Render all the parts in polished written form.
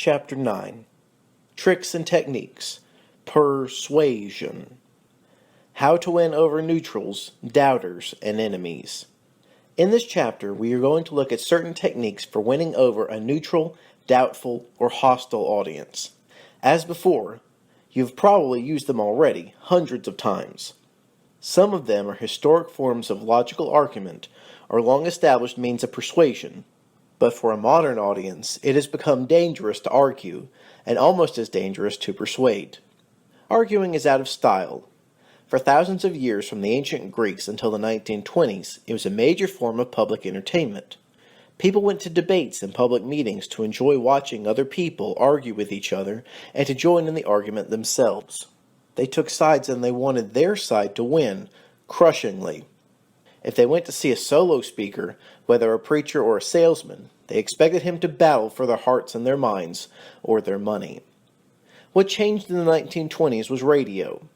Chapter 9. Tricks and Techniques. Perswaysion. How to win over neutrals, doubters, and enemies. In this chapter, we are going to look at certain techniques for winning over a neutral, doubtful, or hostile audience. As before, you've probably used them already, hundreds of times. Some of them are historic forms of logical argument or long-established means of persuasion. But for a modern audience, it has become dangerous to argue, and almost as dangerous to persuade. Arguing is out of style. For thousands of years, from the ancient Greeks until the 1920s, it was a major form of public entertainment. People went to debates and public meetings to enjoy watching other people argue with each other and to join in the argument themselves. They took sides and they wanted their side to win, crushingly. If they went to see a solo speaker, whether a preacher or a salesman, they expected him to battle for their hearts and their minds, or their money. What changed in the 1920s was radio.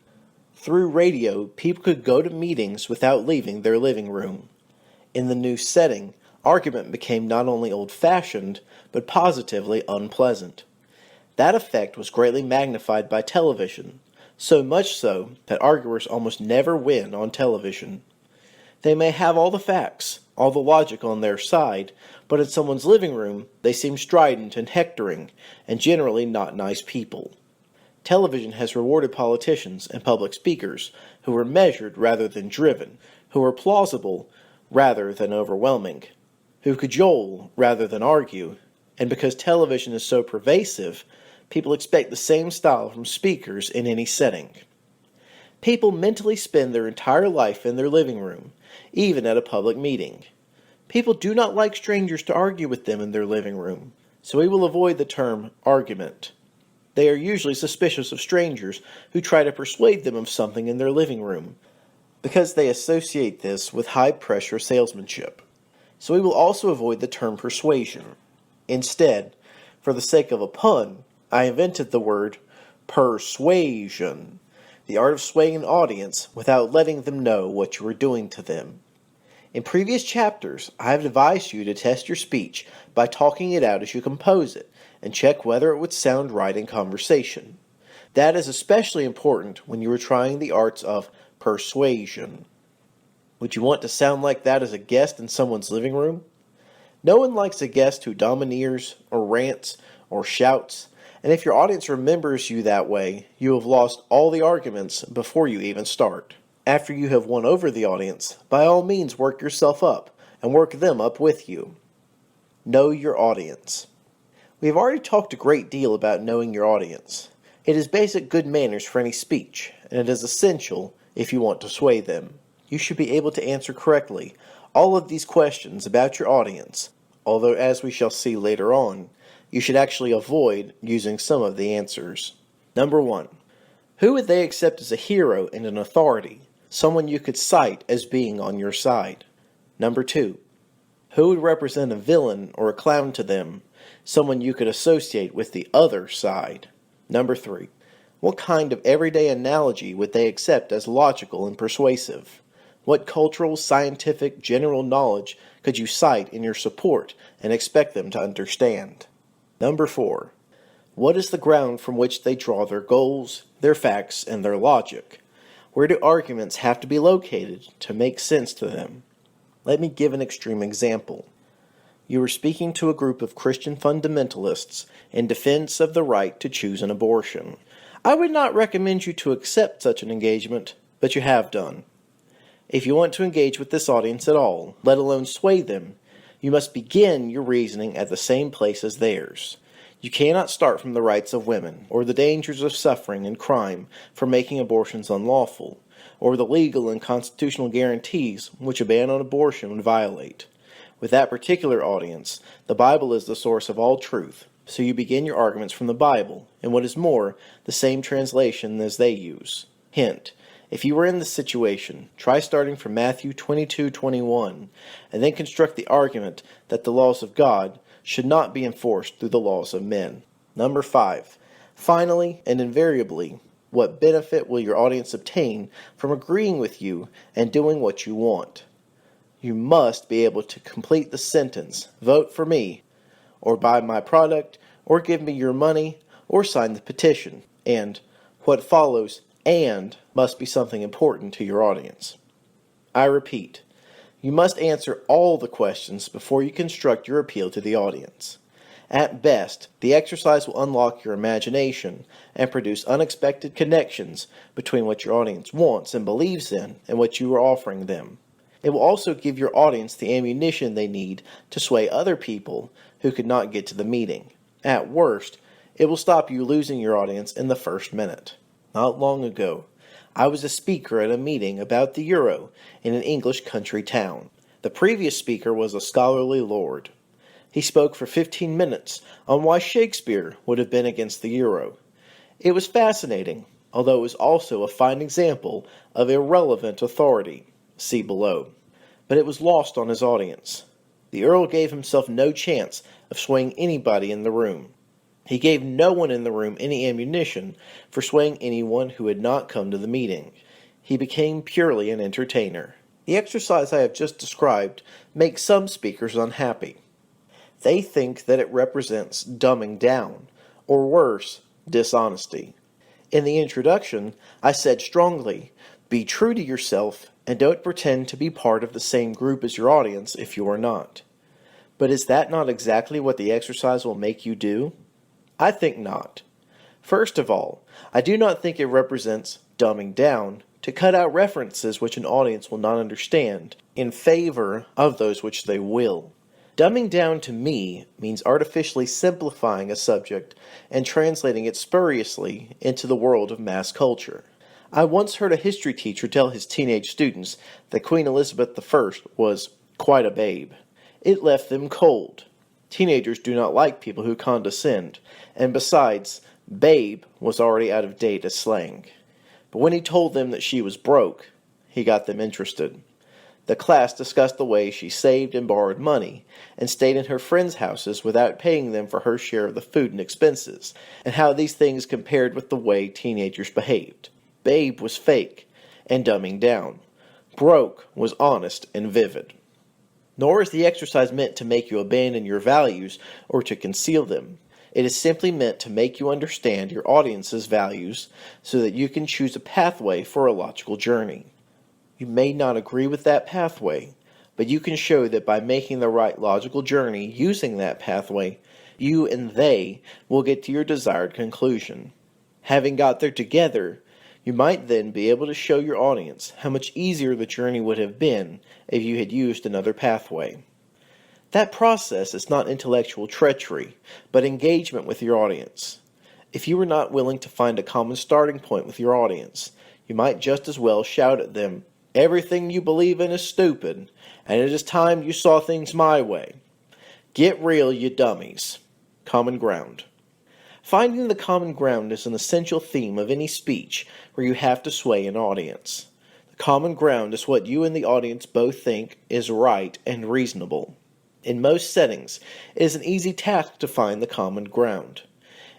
Through radio, people could go to meetings without leaving their living room. In the new setting, argument became not only old-fashioned, but positively unpleasant. That effect was greatly magnified by television, so much so that arguers almost never win on television. They may have all the facts, all the logic on their side, but in someone's living room, they seem strident and hectoring, and generally not nice people. Television has rewarded politicians and public speakers who are measured rather than driven, who are plausible rather than overwhelming, who cajole rather than argue, and because television is so pervasive, people expect the same style from speakers in any setting. People mentally spend their entire life in their living room, even at a public meeting. People do not like strangers to argue with them in their living room, so we will avoid the term argument. They are usually suspicious of strangers who try to persuade them of something in their living room, because they associate this with high-pressure salesmanship. So we will also avoid the term persuasion. Instead, for the sake of a pun, I invented the word perswaysion, the art of swaying an audience without letting them know what you are doing to them. In previous chapters, I have advised you to test your speech by talking it out as you compose it, and check whether it would sound right in conversation. That is especially important when you are trying the arts of persuasion. Would you want to sound like that as a guest in someone's living room? No one likes a guest who domineers, or rants, or shouts, and if your audience remembers you that way, you have lost all the arguments before you even start. After you have won over the audience, by all means work yourself up, and work them up with you. Know your audience. We have already talked a great deal about knowing your audience. It is basic good manners for any speech, and it is essential if you want to sway them. You should be able to answer correctly all of these questions about your audience, although as we shall see later on, you should actually avoid using some of the answers. Number 1. Who would they accept as a hero and an authority, someone you could cite as being on your side? Number 2. Who would represent a villain or a clown to them, someone you could associate with the other side? Number 3. What kind of everyday analogy would they accept as logical and persuasive? What cultural, scientific, general knowledge could you cite in your support and expect them to understand? Number 4. What is the ground from which they draw their goals, their facts, and their logic? Where do arguments have to be located to make sense to them? Let me give an extreme example. You are speaking to a group of Christian fundamentalists in defense of the right to choose an abortion. I would not recommend you to accept such an engagement, but you have done. If you want to engage with this audience at all, let alone sway them, you must begin your reasoning at the same place as theirs. You cannot start from the rights of women, or the dangers of suffering and crime for making abortions unlawful, or the legal and constitutional guarantees which a ban on abortion would violate. With that particular audience, the Bible is the source of all truth, so you begin your arguments from the Bible, and what is more, the same translation as they use. Hint: if you were in this situation, try starting from Matthew 22:21, and then construct the argument that the laws of God should not be enforced through the laws of men. Number 5. Finally, and invariably, what benefit will your audience obtain from agreeing with you and doing what you want? You must be able to complete the sentence, "Vote for me," or "buy my product," or give me your money, or sign the petition. And what follows "and" must be something important to your audience. I repeat, you must answer all the questions before you construct your appeal to the audience. At best, the exercise will unlock your imagination and produce unexpected connections between what your audience wants and believes in and what you are offering them. It will also give your audience the ammunition they need to sway other people who could not get to the meeting. At worst, it will stop you losing your audience in the first minute. Not long ago, I was a speaker at a meeting about the euro in an English country town. The previous speaker was a scholarly lord. He spoke for 15 minutes on why Shakespeare would have been against the euro. It was fascinating, although it was also a fine example of irrelevant authority. See below. But it was lost on his audience. The Earl gave himself no chance of swaying anybody in the room. He gave no one in the room any ammunition for swaying anyone who had not come to the meeting. He became purely an entertainer. The exercise I have just described makes some speakers unhappy. They think that it represents dumbing down, or worse, dishonesty. In the introduction, I said strongly, be true to yourself and don't pretend to be part of the same group as your audience if you are not. But is that not exactly what the exercise will make you do? I think not. First of all, I do not think it represents dumbing down to cut out references which an audience will not understand in favor of those which they will. Dumbing down to me means artificially simplifying a subject and translating it spuriously into the world of mass culture. I once heard a history teacher tell his teenage students that Queen Elizabeth I was quite a babe. It left them cold. Teenagers do not like people who condescend, and besides, babe was already out of date as slang. But when he told them that she was broke, he got them interested. The class discussed the way she saved and borrowed money, and stayed in her friends' houses without paying them for her share of the food and expenses, and how these things compared with the way teenagers behaved. Babe was fake and dumbing down. Broke was honest and vivid. Nor is the exercise meant to make you abandon your values or to conceal them. It is simply meant to make you understand your audience's values so that you can choose a pathway for a logical journey. You may not agree with that pathway, but you can show that by making the right logical journey using that pathway, you and they will get to your desired conclusion. Having got there together, you might then be able to show your audience how much easier the journey would have been if you had used another pathway. That process is not intellectual treachery, but engagement with your audience. If you are not willing to find a common starting point with your audience, you might just as well shout at them, "Everything you believe in is stupid, and it is time you saw things my way. Get real, you dummies." Common ground. Finding the common ground is an essential theme of any speech where you have to sway an audience. The common ground is what you and the audience both think is right and reasonable. In most settings, it is an easy task to find the common ground.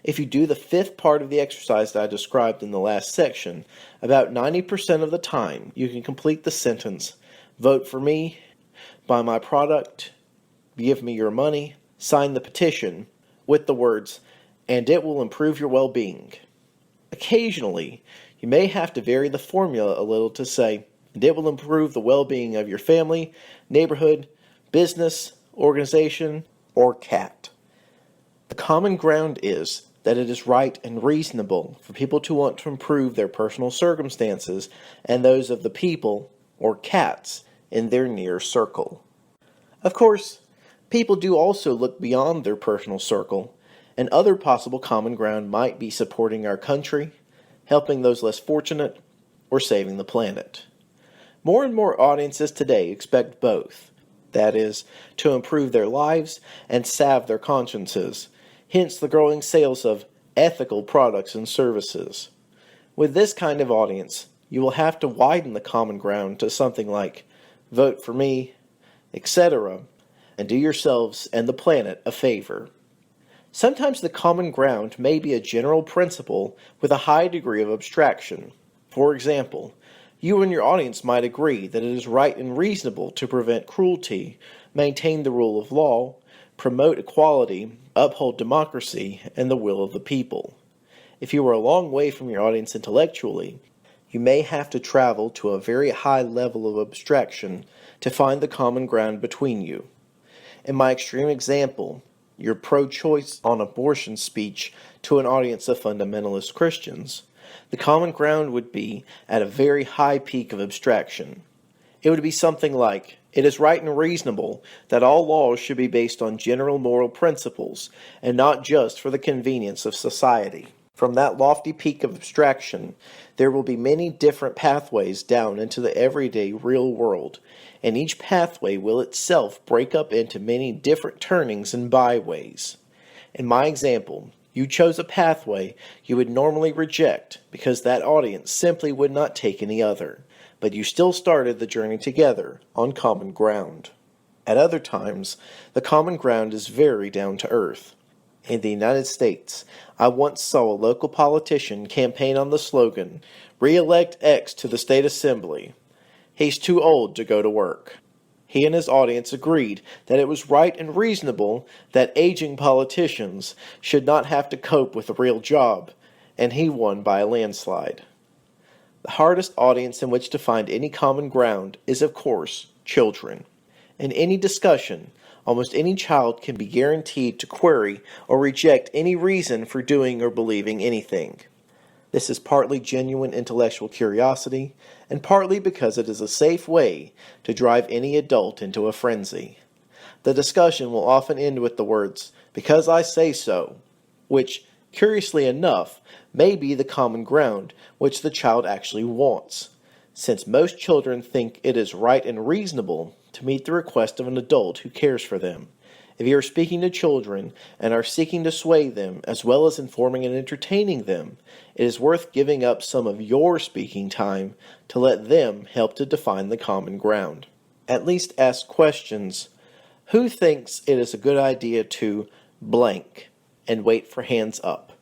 If you do the fifth part of the exercise that I described in the last section, about 90% of the time you can complete the sentence, "Vote for me, buy my product, give me your money, sign the petition," with the words, "and it will improve your well-being." Occasionally, you may have to vary the formula a little to say, "and it will improve the well-being of your family, neighborhood, business, organization, or cat." The common ground is that it is right and reasonable for people to want to improve their personal circumstances and those of the people, or cats, in their near circle. Of course, people do also look beyond their personal circle, and other possible common ground might be supporting our country, helping those less fortunate, or saving the planet. More and more audiences today expect both. That is, to improve their lives and salve their consciences, hence the growing sales of ethical products and services. With this kind of audience, you will have to widen the common ground to something like, "Vote for me," etc., and do yourselves and the planet a favor. Sometimes the common ground may be a general principle with a high degree of abstraction. For example, you and your audience might agree that it is right and reasonable to prevent cruelty, maintain the rule of law, promote equality, uphold democracy, and the will of the people. If you are a long way from your audience intellectually, you may have to travel to a very high level of abstraction to find the common ground between you. In my extreme example, your pro-choice on abortion speech to an audience of fundamentalist Christians, the common ground would be at a very high peak of abstraction. It would be something like, it is right and reasonable that all laws should be based on general moral principles, and not just for the convenience of society. From that lofty peak of abstraction, there will be many different pathways down into the everyday real world, and each pathway will itself break up into many different turnings and byways. In my example, you chose a pathway you would normally reject because that audience simply would not take any other, but you still started the journey together on common ground. At other times, the common ground is very down to earth. In the United States, I once saw a local politician campaign on the slogan, "Re-elect X to the state assembly. He's too old to go to work." He and his audience agreed that it was right and reasonable that aging politicians should not have to cope with a real job, and he won by a landslide. The hardest audience in which to find any common ground is, of course, children. In any discussion, almost any child can be guaranteed to query or reject any reason for doing or believing anything. This is partly genuine intellectual curiosity, and partly because it is a safe way to drive any adult into a frenzy. The discussion will often end with the words, "because I say so," which, curiously enough, may be the common ground which the child actually wants, since most children think it is right and reasonable to meet the request of an adult who cares for them. If you are speaking to children and are seeking to sway them as well as informing and entertaining them, it is worth giving up some of your speaking time to let them help to define the common ground. At least ask questions. Who thinks it is a good idea to blank, and wait for hands up?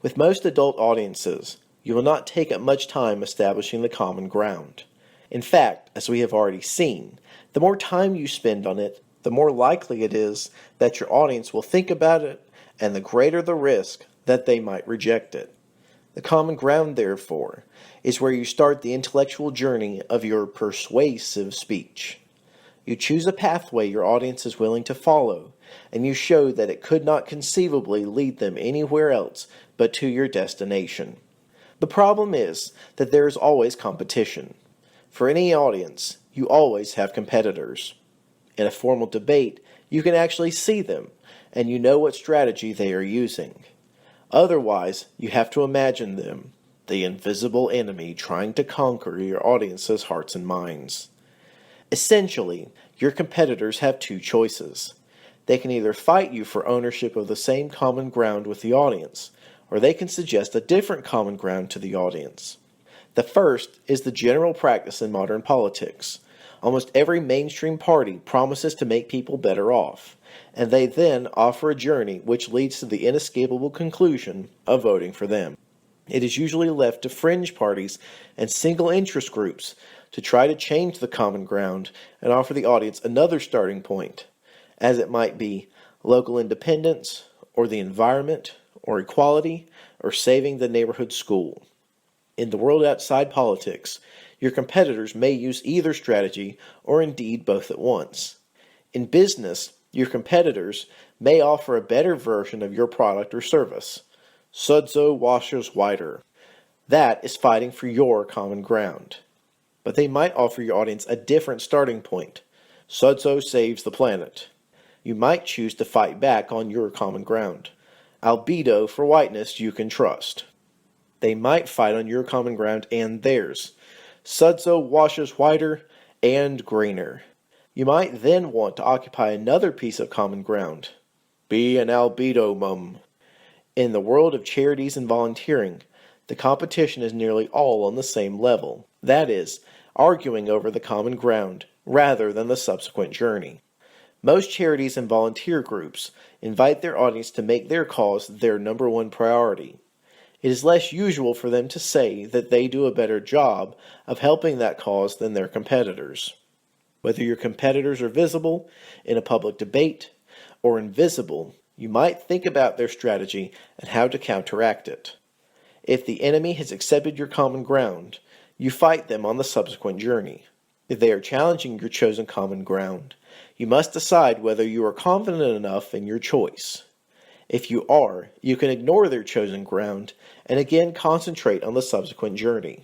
With most adult audiences, you will not take up much time establishing the common ground. In fact, as we have already seen, the more time you spend on it, the more likely it is that your audience will think about it, and the greater the risk that they might reject it. The common ground, therefore, is where you start the intellectual journey of your persuasive speech. You choose a pathway your audience is willing to follow, and you show that it could not conceivably lead them anywhere else but to your destination. The problem is that there is always competition. For any audience, you always have competitors. In a formal debate, you can actually see them, and you know what strategy they are using. Otherwise, you have to imagine them, the invisible enemy trying to conquer your audience's hearts and minds. Essentially, your competitors have two choices. They can either fight you for ownership of the same common ground with the audience, or they can suggest a different common ground to the audience. The first is the general practice in modern politics. Almost every mainstream party promises to make people better off, and they then offer a journey which leads to the inescapable conclusion of voting for them. It is usually left to fringe parties and single interest groups to try to change the common ground and offer the audience another starting point, as it might be local independence, or the environment, or equality, or saving the neighborhood school. In the world outside politics, your competitors may use either strategy or indeed both at once. In business, your competitors may offer a better version of your product or service. Sudzo washes whiter. That is fighting for your common ground. But they might offer your audience a different starting point. Sudzo saves the planet. You might choose to fight back on your common ground. Albedo for whiteness you can trust. They might fight on your common ground and theirs. Sudzo washes whiter and greener. You might then want to occupy another piece of common ground. Be an albedo mum. In the world of charities and volunteering, the competition is nearly all on the same level. That is, arguing over the common ground rather than the subsequent journey. Most charities and volunteer groups invite their audience to make their cause their number one priority. It is less usual for them to say that they do a better job of helping that cause than their competitors. Whether your competitors are visible in a public debate, or invisible, you might think about their strategy and how to counteract it. If the enemy has accepted your common ground, you fight them on the subsequent journey. If they are challenging your chosen common ground, you must decide whether you are confident enough in your choice. If you are, you can ignore their chosen ground and again concentrate on the subsequent journey.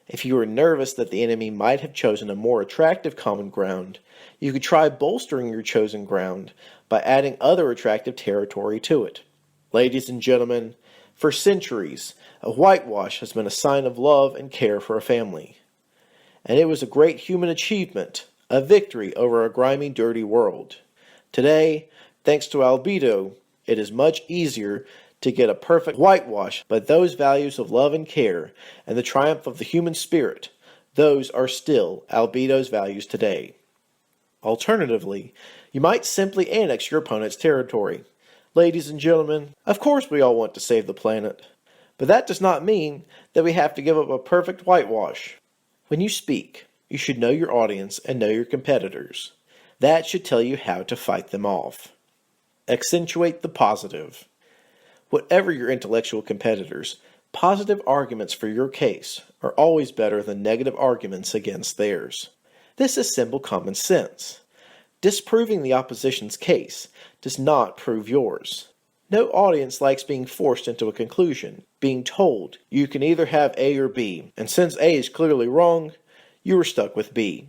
If you are nervous that the enemy might have chosen a more attractive common ground, you could try bolstering your chosen ground by adding other attractive territory to it. Ladies and gentlemen, for centuries, a whitewash has been a sign of love and care for a family. And it was a great human achievement, a victory over a grimy, dirty world. Today, thanks to albedo, it is much easier to get a perfect whitewash, but those values of love and care and the triumph of the human spirit, those are still albedo's values today. Alternatively, you might simply annex your opponent's territory. Ladies and gentlemen, of course we all want to save the planet, but that does not mean that we have to give up a perfect whitewash. When you speak, you should know your audience and know your competitors. That should tell you how to fight them off. Accentuate the positive. Whatever your intellectual competitors, positive arguments for your case are always better than negative arguments against theirs. This is simple common sense. Disproving the opposition's case does not prove yours. No audience likes being forced into a conclusion, being told you can either have A or B, and since A is clearly wrong, you are stuck with B.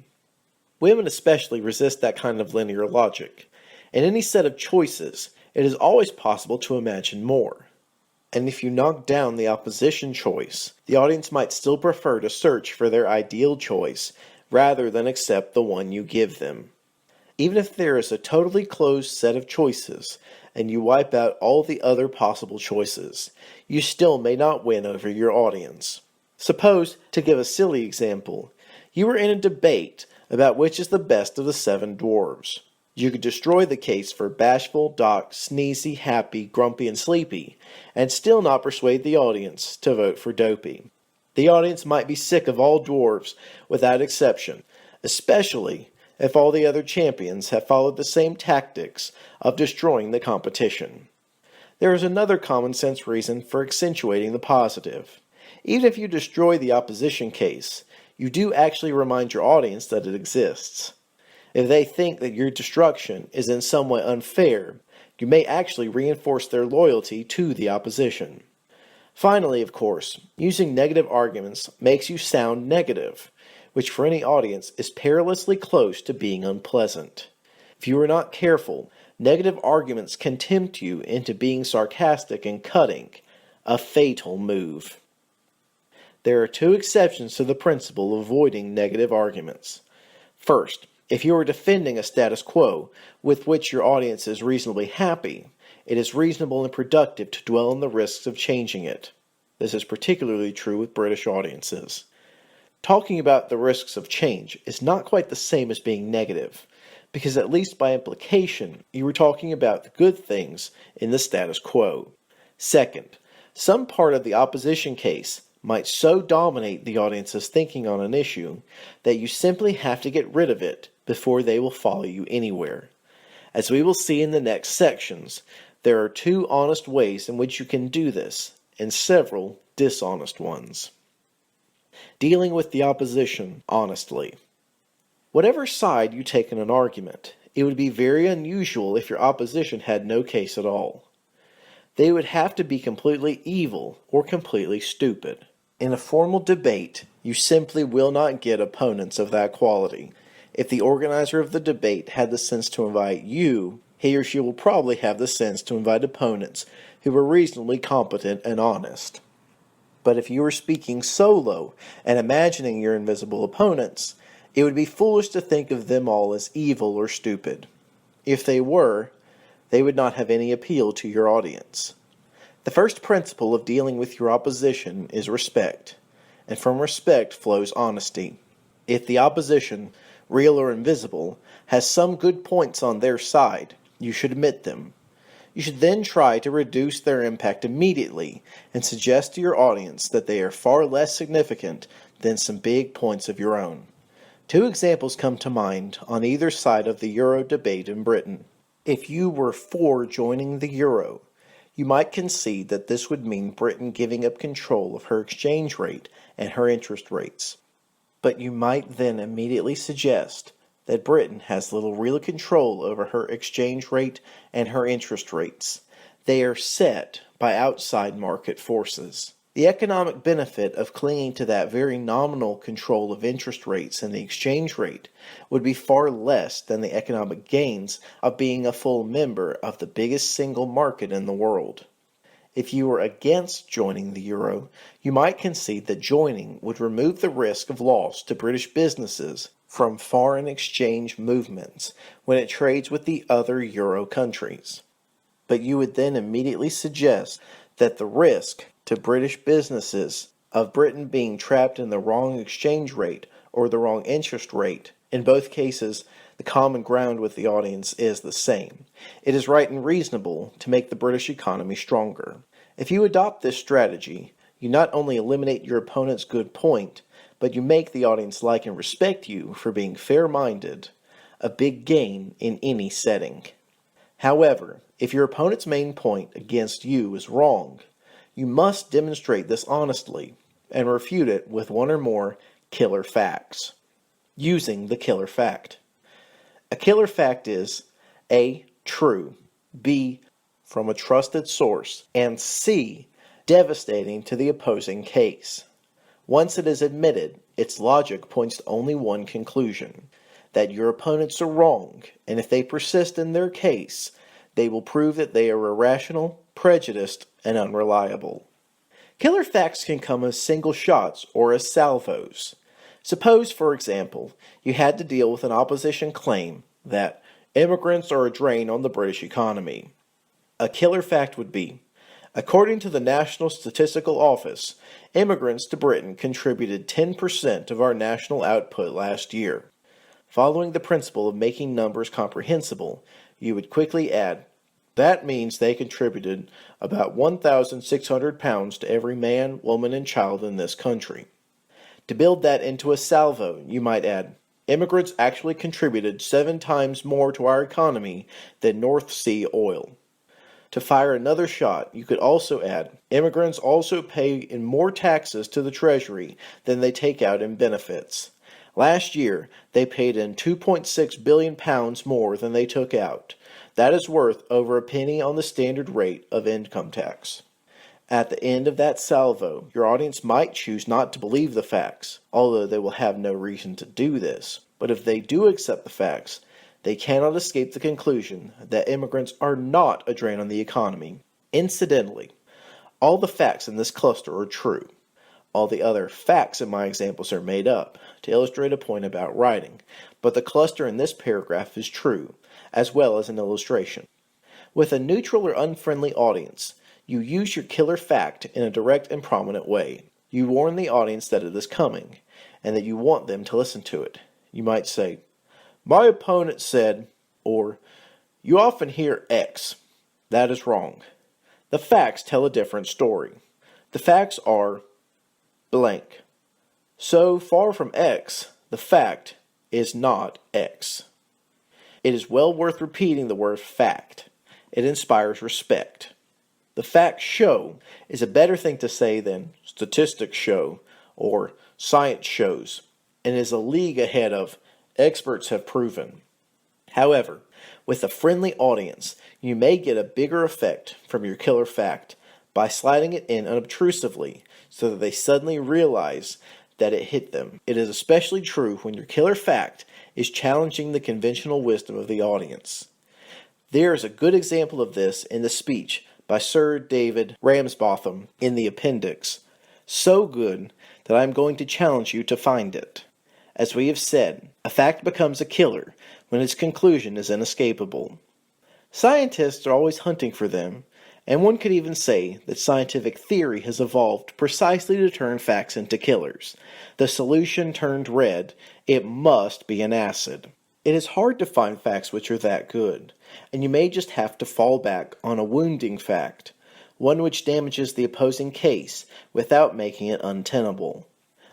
Women especially resist that kind of linear logic. In any set of choices, it is always possible to imagine more. And if you knock down the opposition choice, the audience might still prefer to search for their ideal choice rather than accept the one you give them. Even if there is a totally closed set of choices, and you wipe out all the other possible choices, you still may not win over your audience. Suppose, to give a silly example, you were in a debate about which is the best of the 7 dwarves. You could destroy the case for bashful, docked, sneezy, happy, grumpy, and sleepy, and still not persuade the audience to vote for Dopey. The audience might be sick of all dwarves without exception, especially if all the other champions have followed the same tactics of destroying the competition. There is another common sense reason for accentuating the positive. Even if you destroy the opposition case, you do actually remind your audience that it exists. If they think that your destruction is in some way unfair, you may actually reinforce their loyalty to the opposition. Finally, of course, using negative arguments makes you sound negative, which for any audience is perilously close to being unpleasant. If you are not careful, negative arguments can tempt you into being sarcastic and cutting, a fatal move. There are 2 exceptions to the principle of avoiding negative arguments. First, if you are defending a status quo with which your audience is reasonably happy, it is reasonable and productive to dwell on the risks of changing it. This is particularly true with British audiences. Talking about the risks of change is not quite the same as being negative, because at least by implication, you were talking about the good things in the status quo. Second, some part of the opposition case might so dominate the audience's thinking on an issue that you simply have to get rid of it before they will follow you anywhere. As we will see in the next sections, there are 2 honest ways in which you can do this, and several dishonest ones. Dealing with the opposition honestly. Whatever side you take in an argument, it would be very unusual if your opposition had no case at all. They would have to be completely evil or completely stupid. In a formal debate, you simply will not get opponents of that quality. If the organizer of the debate had the sense to invite you, he or she will probably have the sense to invite opponents who are reasonably competent and honest. But if you were speaking solo and imagining your invisible opponents, it would be foolish to think of them all as evil or stupid. If they were, they would not have any appeal to your audience. The first principle of dealing with your opposition is respect, and from respect flows honesty. If the opposition, real or invisible, has some good points on their side, you should admit them. You should then try to reduce their impact immediately and suggest to your audience that they are far less significant than some big points of your own. 2 examples come to mind on either side of the Euro debate in Britain. If you were for joining the euro, you might concede that this would mean Britain giving up control of her exchange rate and her interest rates. But you might then immediately suggest that Britain has little real control over her exchange rate and her interest rates. They are set by outside market forces. The economic benefit of clinging to that very nominal control of interest rates and the exchange rate would be far less than the economic gains of being a full member of the biggest single market in the world. If you were against joining the euro, you might concede that joining would remove the risk of loss to British businesses from foreign exchange movements when it trades with the other euro countries. But you would then immediately suggest that the risk to British businesses of Britain being trapped in the wrong exchange rate or the wrong interest rate, in both cases, the common ground with the audience is the same. It is right and reasonable to make the British economy stronger. If you adopt this strategy, you not only eliminate your opponent's good point, but you make the audience like and respect you for being fair-minded, a big gain in any setting. However, if your opponent's main point against you is wrong, you must demonstrate this honestly and refute it with one or more killer facts. Using the killer fact. A killer fact is A. True, B. From a trusted source, and C. Devastating to the opposing case. Once it is admitted, its logic points to only one conclusion, that your opponents are wrong, and if they persist in their case, they will prove that they are irrational, prejudiced, and unreliable. Killer facts can come as single shots or as salvos. Suppose, for example, you had to deal with an opposition claim that immigrants are a drain on the British economy. A killer fact would be, according to the National Statistical Office, immigrants to Britain contributed 10% of our national output last year. Following the principle of making numbers comprehensible, you would quickly add, that means they contributed about £1,600 to every man, woman, and child in this country. To build that into a salvo, you might add, immigrants actually contributed 7 times more to our economy than North Sea oil. To fire another shot, you could also add, immigrants also pay in more taxes to the Treasury than they take out in benefits. Last year, they paid in £2.6 billion more than they took out. That is worth over a penny on the standard rate of income tax. At the end of that salvo, your audience might choose not to believe the facts, although they will have no reason to do this. But if they do accept the facts, they cannot escape the conclusion that immigrants are not a drain on the economy. Incidentally, all the facts in this cluster are true. All the other facts in my examples are made up to illustrate a point about writing, but the cluster in this paragraph is true, as well as an illustration. With a neutral or unfriendly audience, you use your killer fact in a direct and prominent way. You warn the audience that it is coming, and that you want them to listen to it. You might say, my opponent said, or, you often hear X. That is wrong. The facts tell a different story. The facts are blank. So far from X, the fact is not X. It is well worth repeating the word fact. It inspires respect. The facts show is a better thing to say than statistics show or science shows, and is a league ahead of experts have proven. However, with a friendly audience, you may get a bigger effect from your killer fact by sliding it in unobtrusively so that they suddenly realize that it hit them. It is especially true when your killer fact is challenging the conventional wisdom of the audience. There is a good example of this in the speech by Sir David Ramsbotham in the appendix. So good that I am going to challenge you to find it. As we have said, a fact becomes a killer when its conclusion is inescapable. Scientists are always hunting for them, and one could even say that scientific theory has evolved precisely to turn facts into killers. The solution turned red, it must be an acid. It is hard to find facts which are that good, and you may just have to fall back on a wounding fact, one which damages the opposing case without making it untenable.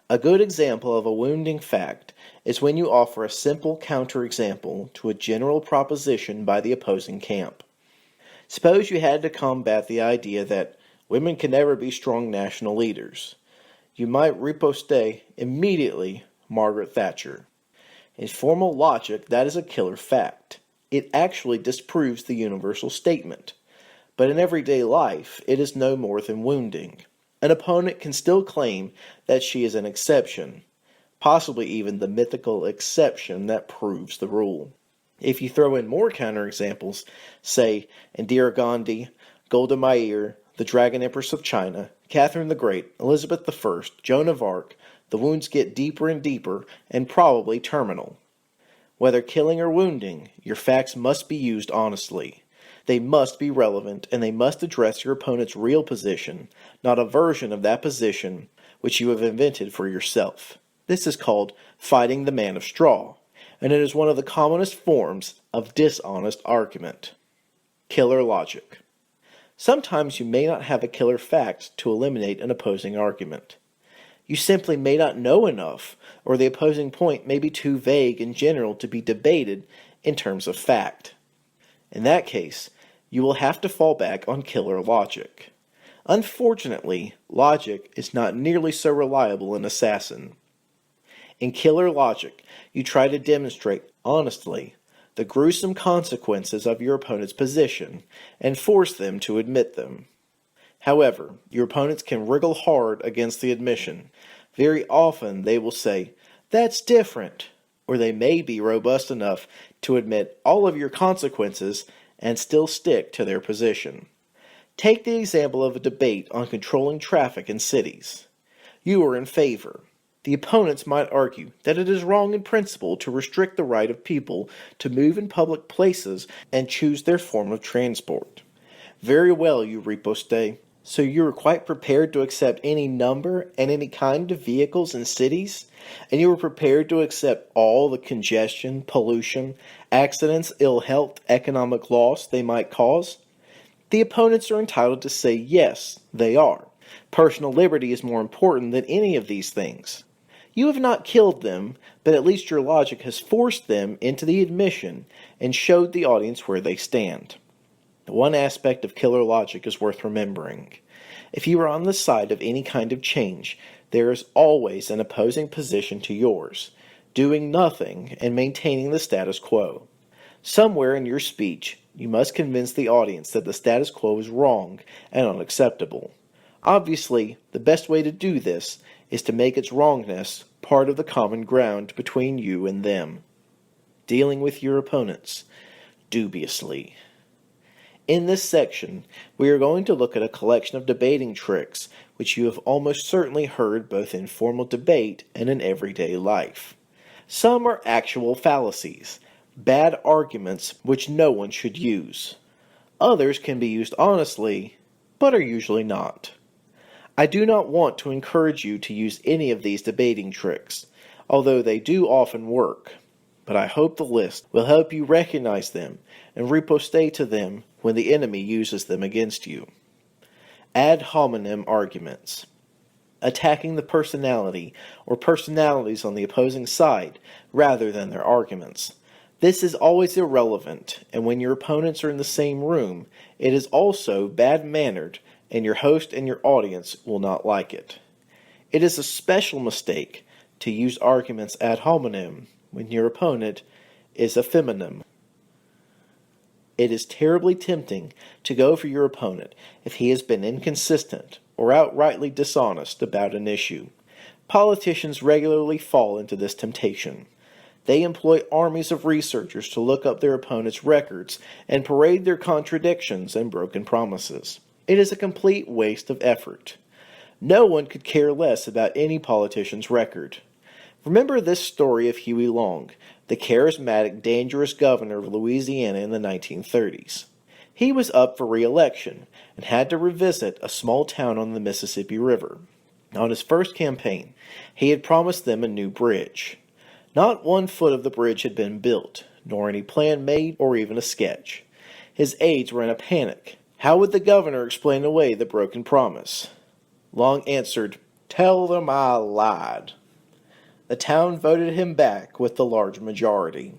A good example of a wounding fact is when you offer a simple counterexample to a general proposition by the opposing camp. Suppose you had to combat the idea that women can never be strong national leaders. You might riposte immediately Margaret Thatcher. In formal logic, that is a killer fact. It actually disproves the universal statement. But in everyday life, it is no more than wounding. An opponent can still claim that she is an exception, possibly even the mythical exception that proves the rule. If you throw in more counterexamples, say Indira Gandhi, Golda Meir, the Dragon Empress of China, Catherine the Great, Elizabeth I, Joan of Arc, the wounds get deeper and deeper and probably terminal. Whether killing or wounding, your facts must be used honestly. They must be relevant, and they must address your opponent's real position, not a version of that position which you have invented for yourself. This is called fighting the man of straw, and it is one of the commonest forms of dishonest argument. Killer logic. Sometimes you may not have a killer fact to eliminate an opposing argument. You simply may not know enough, or the opposing point may be too vague and general to be debated in terms of fact. In that case, you will have to fall back on killer logic. Unfortunately, logic is not nearly so reliable an assassin. In killer logic, you try to demonstrate honestly the gruesome consequences of your opponent's position and force them to admit them. However, your opponents can wriggle hard against the admission. Very often they will say, "That's different," or they may be robust enough to admit all of your consequences and still stick to their position. Take the example of a debate on controlling traffic in cities. You are in favor. The opponents might argue that it is wrong in principle to restrict the right of people to move in public places and choose their form of transport. Very well, you riposte. So you are quite prepared to accept any number and any kind of vehicles in cities? And you are prepared to accept all the congestion, pollution, accidents, ill health, economic loss they might cause? The opponents are entitled to say yes, they are. Personal liberty is more important than any of these things. You have not killed them, but at least your logic has forced them into the admission and showed the audience where they stand. One aspect of killer logic is worth remembering. If you are on the side of any kind of change, there is always an opposing position to yours, doing nothing and maintaining the status quo. Somewhere in your speech, you must convince the audience that the status quo is wrong and unacceptable. Obviously, the best way to do this is to make its wrongness part of the common ground between you and them. Dealing with your opponents dubiously. In this section, we are going to look at a collection of debating tricks which you have almost certainly heard both in formal debate and in everyday life. Some are actual fallacies, bad arguments which no one should use. Others can be used honestly, but are usually not. I do not want to encourage you to use any of these debating tricks, although they do often work. But I hope the list will help you recognize them and riposte to them when the enemy uses them against you. Ad hominem arguments. Attacking the personality or personalities on the opposing side rather than their arguments. This is always irrelevant, and when your opponents are in the same room, it is also bad-mannered, and your host and your audience will not like it. It is a special mistake to use arguments ad hominem when your opponent is a feminine. It is terribly tempting to go for your opponent if he has been inconsistent or outrightly dishonest about an issue. Politicians regularly fall into this temptation. They employ armies of researchers to look up their opponent's records and parade their contradictions and broken promises. It is a complete waste of effort. No one could care less about any politician's record. Remember this story of Huey Long, the charismatic, dangerous governor of Louisiana in the 1930s. He was up for re-election and had to revisit a small town on the Mississippi River. On his first campaign, he had promised them a new bridge. Not 1 foot of the bridge had been built, nor any plan made or even a sketch. His aides were in a panic. How would the governor explain away the broken promise? Long answered, Tell them I lied. The town voted him back with the large majority.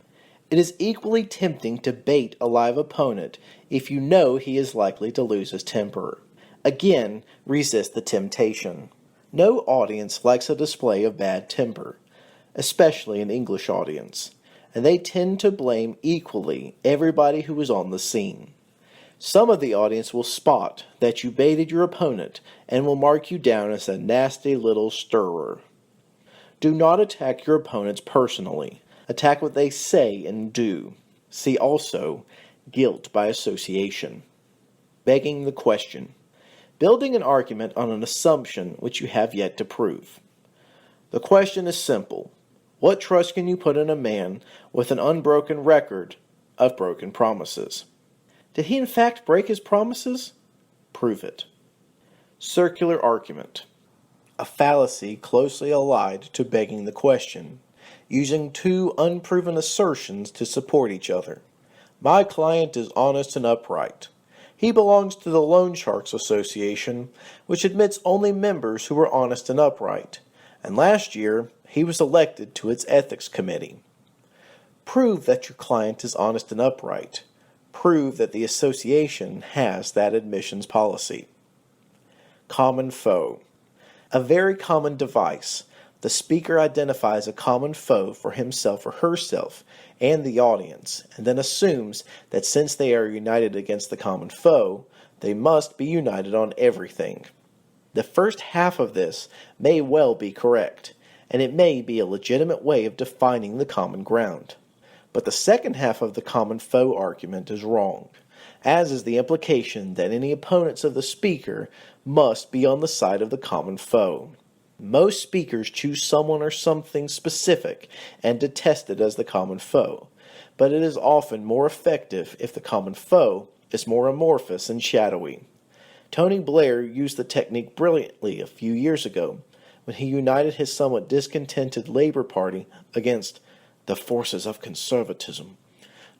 It is equally tempting to bait a live opponent if you know he is likely to lose his temper. Again, resist the temptation. No audience likes a display of bad temper, especially an English audience, and they tend to blame equally everybody who was on the scene. Some of the audience will spot that you baited your opponent and will mark you down as a nasty little stirrer. Do not attack your opponents personally. Attack what they say and do. See also, guilt by association. Begging the question. Building an argument on an assumption which you have yet to prove. The question is simple. What trust can you put in a man with an unbroken record of broken promises? Did he in fact break his promises? Prove it. Circular argument. A fallacy closely allied to begging the question, using two unproven assertions to support each other. My client is honest and upright. He belongs to the Loan Sharks Association, which admits only members who are honest and upright, and last year he was elected to its ethics committee. Prove that your client is honest and upright. Prove that the association has that admissions policy. Common foe. A very common device. The speaker identifies a common foe for himself or herself and the audience, and then assumes that since they are united against the common foe, they must be united on everything. The first half of this may well be correct, and it may be a legitimate way of defining the common ground. But the second half of the common foe argument is wrong, as is the implication that any opponents of the speaker must be on the side of the common foe. Most speakers choose someone or something specific and detest it as the common foe, but it is often more effective if the common foe is more amorphous and shadowy. Tony Blair used the technique brilliantly a few years ago when he united his somewhat discontented Labour Party against the forces of conservatism,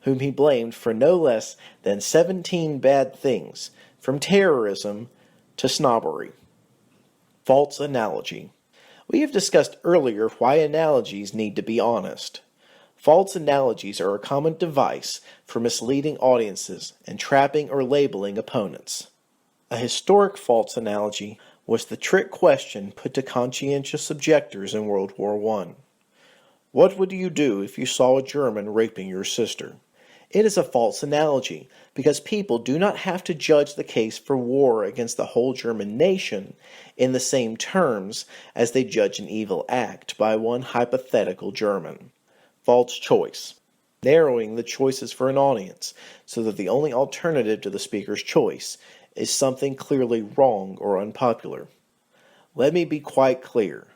whom he blamed for no less than 17 bad things, from terrorism to snobbery. False analogy. We have discussed earlier why analogies need to be honest. False analogies are a common device for misleading audiences and trapping or labeling opponents. A historic false analogy was the trick question put to conscientious objectors in World War I. What would you do if you saw a German raping your sister? It is a false analogy, because people do not have to judge the case for war against the whole German nation in the same terms as they judge an evil act by one hypothetical German. False choice. Narrowing the choices for an audience so that the only alternative to the speaker's choice is something clearly wrong or unpopular. Let me be quite clear.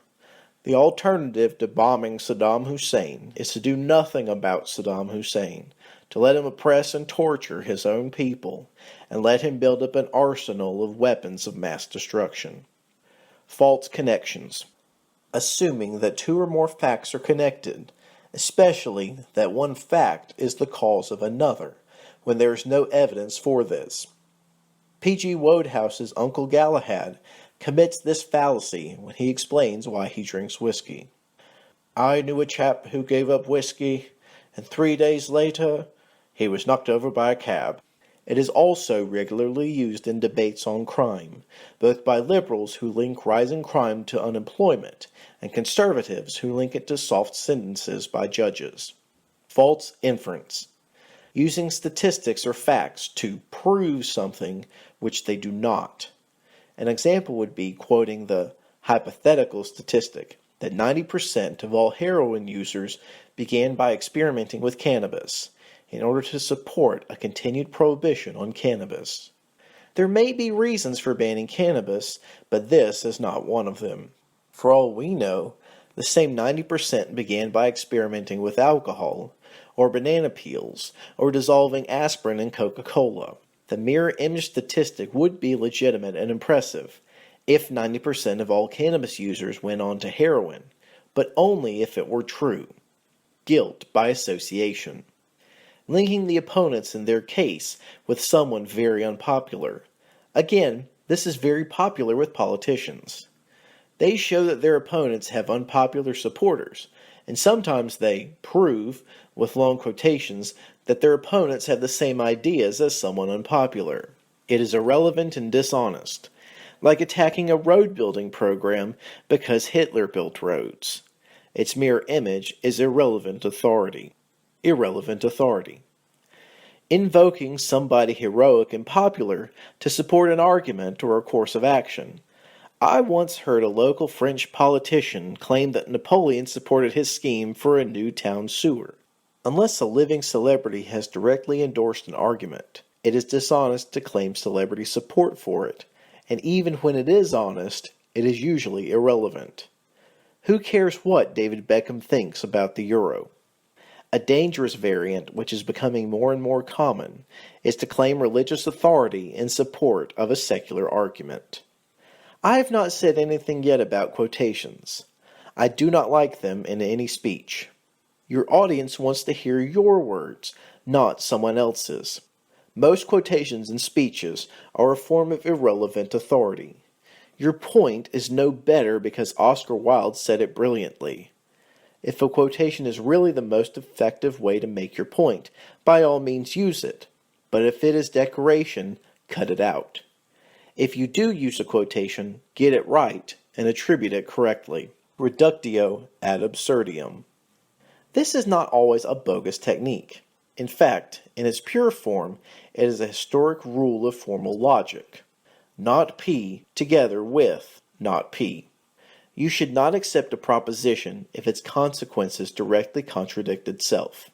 The alternative to bombing Saddam Hussein is to do nothing about Saddam Hussein, to let him oppress and torture his own people, and let him build up an arsenal of weapons of mass destruction. False connections. Assuming that two or more facts are connected, especially that one fact is the cause of another, when there is no evidence for this. P.G. Wodehouse's Uncle Galahad commits this fallacy when he explains why he drinks whiskey. I knew a chap who gave up whiskey, and 3 days later, he was knocked over by a cab. It is also regularly used in debates on crime, both by liberals who link rising crime to unemployment, and conservatives who link it to soft sentences by judges. False inference. Using statistics or facts to prove something which they do not. An example would be quoting the hypothetical statistic that 90% of all heroin users began by experimenting with cannabis in order to support a continued prohibition on cannabis. There may be reasons for banning cannabis, but this is not one of them. For all we know, the same 90% began by experimenting with alcohol, or banana peels, or dissolving aspirin in Coca-Cola. The mirror image statistic would be legitimate and impressive if 90% of all cannabis users went on to heroin, but only if it were true. Guilt by association. Linking the opponents in their case with someone very unpopular. Again, this is very popular with politicians. They show that their opponents have unpopular supporters, and sometimes they prove, with long quotations, that their opponents have the same ideas as someone unpopular. It is irrelevant and dishonest, like attacking a road building program because Hitler built roads. Its mere image is irrelevant authority. Irrelevant authority. Invoking somebody heroic and popular to support an argument or a course of action. I once heard a local French politician claim that Napoleon supported his scheme for a new town sewer. Unless a living celebrity has directly endorsed an argument, it is dishonest to claim celebrity support for it, and even when it is honest, it is usually irrelevant. Who cares what David Beckham thinks about the euro? A dangerous variant, which is becoming more and more common, is to claim religious authority in support of a secular argument. I have not said anything yet about quotations. I do not like them in any speech. Your audience wants to hear your words, not someone else's. Most quotations in speeches are a form of irrelevant authority. Your point is no better because Oscar Wilde said it brilliantly. If a quotation is really the most effective way to make your point, by all means use it. But if it is decoration, cut it out. If you do use a quotation, get it right and attribute it correctly. Reductio ad absurdum. This is not always a bogus technique. In fact, in its pure form, it is a historic rule of formal logic. Not P together with not P. You should not accept a proposition if its consequences directly contradict itself.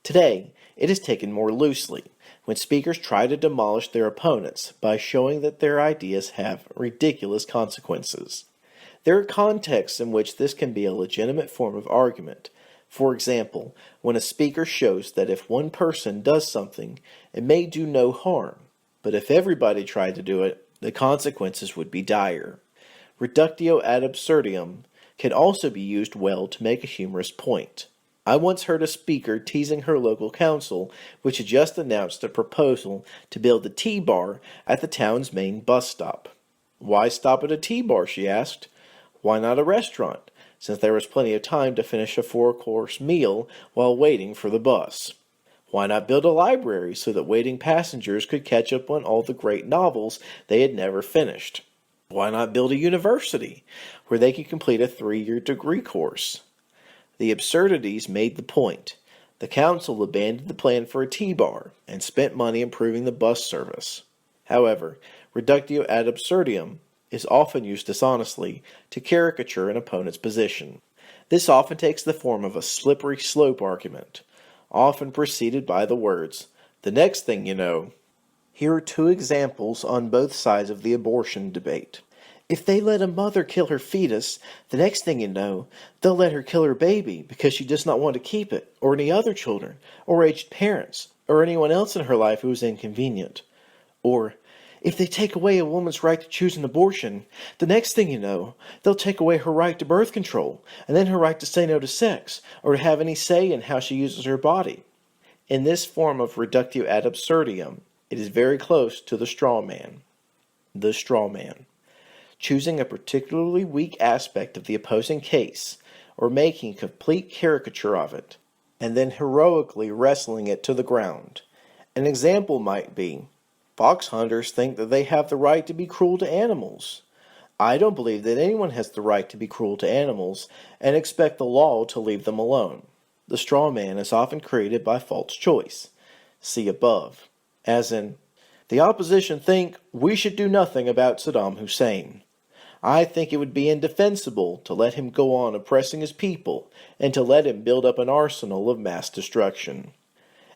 Today, it is taken more loosely when speakers try to demolish their opponents by showing that their ideas have ridiculous consequences. There are contexts in which this can be a legitimate form of argument. For example, when a speaker shows that if one person does something, it may do no harm, but if everybody tried to do it, the consequences would be dire. Reductio ad absurdum can also be used well to make a humorous point. I once heard a speaker teasing her local council, which had just announced a proposal to build a T-bar at the town's main bus stop. Why stop at a T-bar, she asked. Why not a restaurant, since there was plenty of time to finish a 4-course meal while waiting for the bus? Why not build a library so that waiting passengers could catch up on all the great novels they had never finished? Why not build a university where they could complete a 3-year degree course? The absurdities made the point. The council abandoned the plan for a T-bar and spent money improving the bus service. However, reductio ad absurdum is often used dishonestly to caricature an opponent's position. This often takes the form of a slippery slope argument, often preceded by the words, "The next thing you know." Here are 2 examples on both sides of the abortion debate. If they let a mother kill her fetus, the next thing you know, they'll let her kill her baby because she does not want to keep it, or any other children, or aged parents, or anyone else in her life who is inconvenient. Or, if they take away a woman's right to choose an abortion, the next thing you know, they'll take away her right to birth control, and then her right to say no to sex, or to have any say in how she uses her body. In this form of reductio ad absurdum, it is very close to the straw man. The straw man. Choosing a particularly weak aspect of the opposing case, or making a complete caricature of it, and then heroically wrestling it to the ground. An example might be, fox hunters think that they have the right to be cruel to animals. I don't believe that anyone has the right to be cruel to animals, and expect the law to leave them alone. The straw man is often created by false choice. See above. As in, the opposition think we should do nothing about Saddam Hussein. I think it would be indefensible to let him go on oppressing his people and to let him build up an arsenal of mass destruction.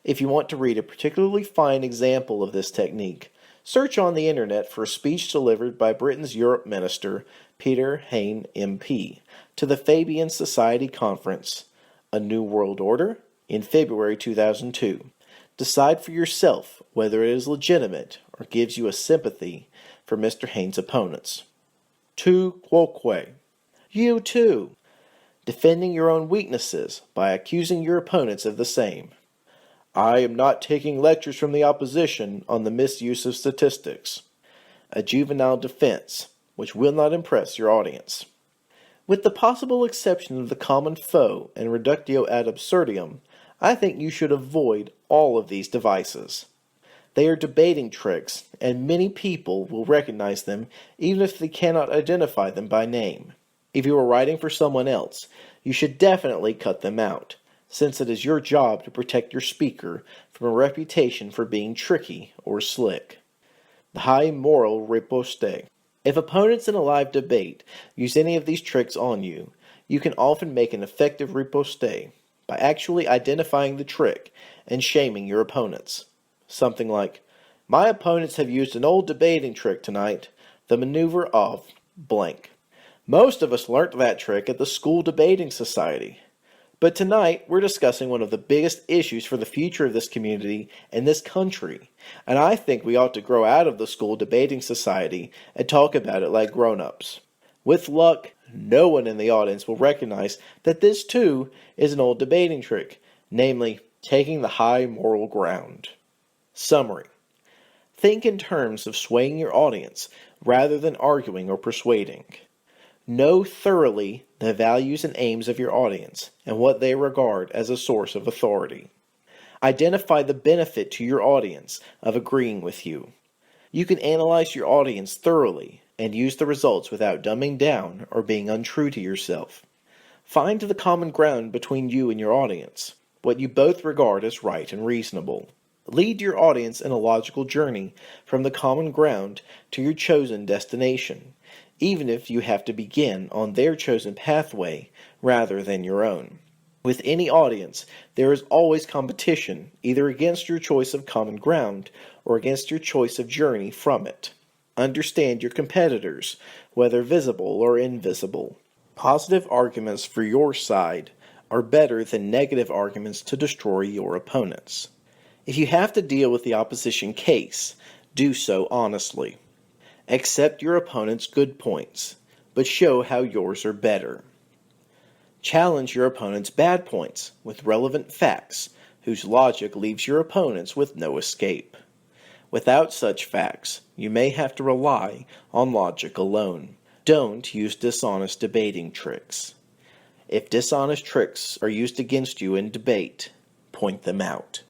If you want to read a particularly fine example of this technique, search on the internet for a speech delivered by Britain's Europe Minister, Peter Hain MP, to the Fabian Society Conference, A New World Order, in February 2002. Decide for yourself whether it is legitimate or gives you a sympathy for Mr. Hain's opponents. Tu quoque. You too. Defending your own weaknesses by accusing your opponents of the same. I am not taking lectures from the opposition on the misuse of statistics. A juvenile defense, which will not impress your audience. With the possible exception of the common foe and reductio ad absurdum, I think you should avoid all of these devices. They are debating tricks, and many people will recognize them even if they cannot identify them by name. If you are writing for someone else, you should definitely cut them out, since it is your job to protect your speaker from a reputation for being tricky or slick. The high moral riposte. If opponents in a live debate use any of these tricks on you, you can often make an effective riposte by actually identifying the trick and shaming your opponents. Something like, "My opponents have used an old debating trick tonight, the maneuver of blank. Most of us learnt that trick at the school debating society. But tonight, we're discussing one of the biggest issues for the future of this community and this country, and I think we ought to grow out of the school debating society and talk about it like grown-ups." With luck, no one in the audience will recognize that this too is an old debating trick, namely, taking the high moral ground. Summary. Think in terms of swaying your audience rather than arguing or persuading. Know thoroughly the values and aims of your audience and what they regard as a source of authority. Identify the benefit to your audience of agreeing with you. You can analyze your audience thoroughly and use the results without dumbing down or being untrue to yourself. Find the common ground between you and your audience, what you both regard as right and reasonable. Lead your audience in a logical journey from the common ground to your chosen destination, even if you have to begin on their chosen pathway rather than your own. With any audience, there is always competition, either against your choice of common ground or against your choice of journey from it. Understand your competitors, whether visible or invisible. Positive arguments for your side are better than negative arguments to destroy your opponents. If you have to deal with the opposition case, do so honestly. Accept your opponent's good points, but show how yours are better. Challenge your opponent's bad points with relevant facts, whose logic leaves your opponents with no escape. Without such facts, you may have to rely on logic alone. Don't use dishonest debating tricks. If dishonest tricks are used against you in debate, point them out.